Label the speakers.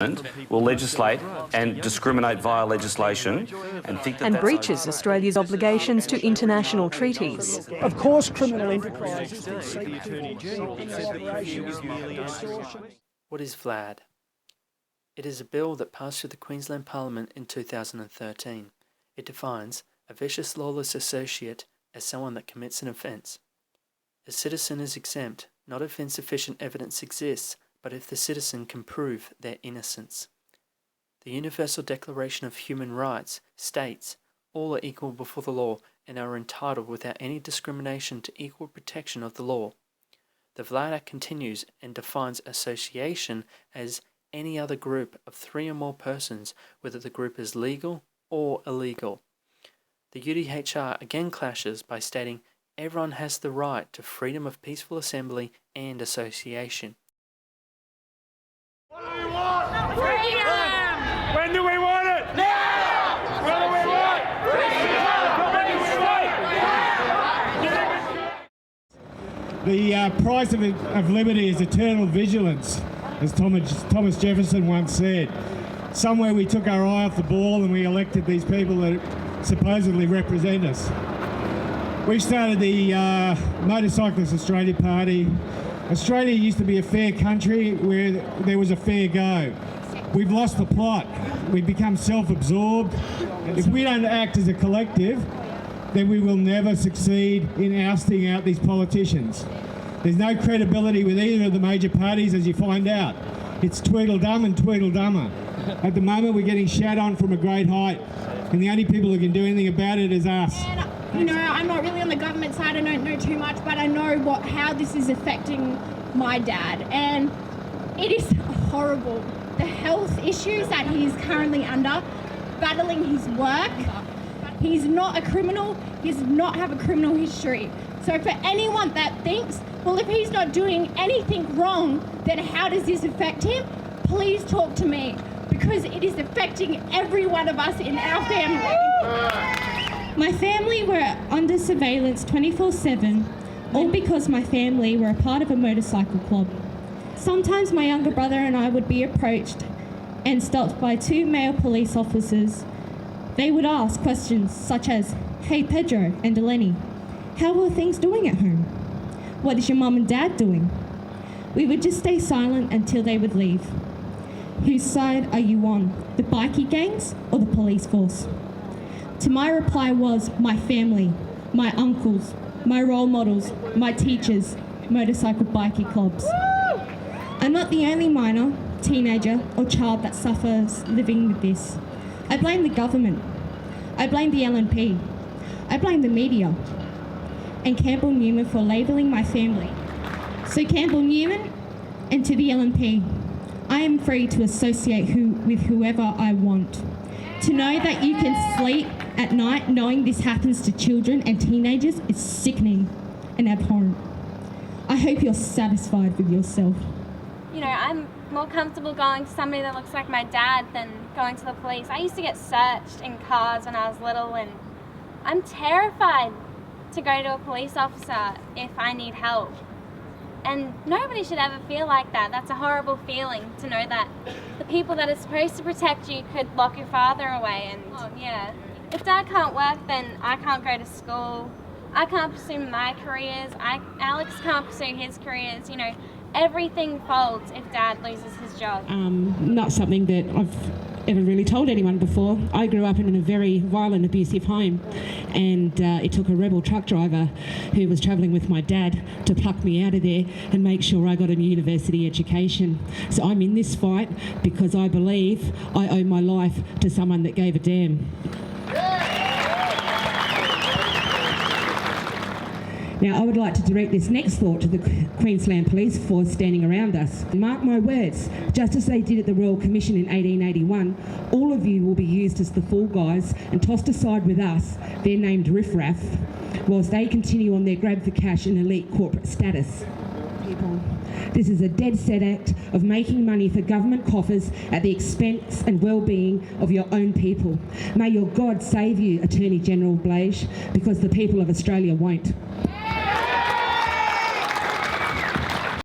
Speaker 1: will legislate and discriminate via legislation and
Speaker 2: breaches Australia's obligations to international treaties.
Speaker 3: Of course, criminal enterprises.
Speaker 4: What is VLAD? It is a bill that passed through the Queensland Parliament in 2013. It defines a vicious lawless associate as someone that commits an offence. A citizen is exempt, not if insufficient evidence exists, but if the citizen can prove their innocence. The Universal Declaration of Human Rights states all are equal before the law and are entitled without any discrimination to equal protection of the law. The VLAD Act continues and defines association as any other group of 3 or more persons, whether the group is legal or illegal. The UDHR again clashes by stating everyone has the right to freedom of peaceful assembly and association.
Speaker 5: What do we want? Freedom! When do we want it? Now! What do we want? Freedom!
Speaker 3: The price of liberty is eternal vigilance, as Thomas Jefferson once said. Somewhere we took our eye off the ball and we elected these people that supposedly represent us. We started the Motorcyclist Australia Party. Australia used to be a fair country where there was a fair go. We've lost the plot. We've become self-absorbed. If we don't act as a collective, then we will never succeed in ousting out these politicians. There's no credibility with either of the major parties, as you find out. It's Tweedledum and Tweedledummer. At the moment, we're getting shat on from a great height, and the only people who can do anything about it is us.
Speaker 6: You know, I'm not really on the government side, I don't know too much, but I know how this is affecting my dad, and it is horrible. The health issues that he's currently under, battling his work. He's not a criminal, he does not have a criminal history. So for anyone that thinks, well, if he's not doing anything wrong, then how does this affect him? Please talk to me, because it is affecting every one of us in our family.
Speaker 7: My family were under surveillance 24/7, all because my family were a part of a motorcycle club. Sometimes my younger brother and I would be approached and stopped by 2 male police officers. They would ask questions such as, "Hey Pedro and Eleni, how are things doing at home? What is your mum and dad doing?" We would just stay silent until they would leave. Whose side are you on, the bikie gangs or the police force? To my reply was my family, my uncles, my role models, my teachers, motorcycle bikie clubs. I'm not the only minor, teenager or child that suffers living with this. I blame the government. I blame the LNP. I blame the media. And Campbell Newman for labelling my family. So Campbell Newman and to the LNP, I am free to associate with whoever I want. To know that you can sleep at night knowing this happens to children and teenagers is sickening and abhorrent. I hope you're satisfied with yourself.
Speaker 8: You know, I'm more comfortable going to somebody that looks like my dad than going to the police. I used to get searched in cars when I was little, and I'm terrified to go to a police officer if I need help. And nobody should ever feel like that. That's a horrible feeling to know that the people that are supposed to protect you could lock your father away. And yeah, if Dad can't work, then I can't go to school. I can't pursue my careers. Alex can't pursue his careers. You know, everything folds if Dad loses his job.
Speaker 9: Not something that I've ever really told anyone before. I grew up in a very violent, abusive home, and it took a rebel truck driver who was travelling with my dad to pluck me out of there and make sure I got a university education. So I'm in this fight because I believe I owe my life to someone that gave a damn. Now, I would like to direct this next thought to the Queensland Police Force standing around us. Mark my words, just as they did at the Royal Commission in 1881, all of you will be used as the fall guys and tossed aside with us, they're named riffraff, whilst they continue on their grab for cash and elite corporate status. People, this is a dead set act of making money for government coffers at the expense and well-being of your own people. May your God save you, Attorney General Blage, because the people of Australia won't.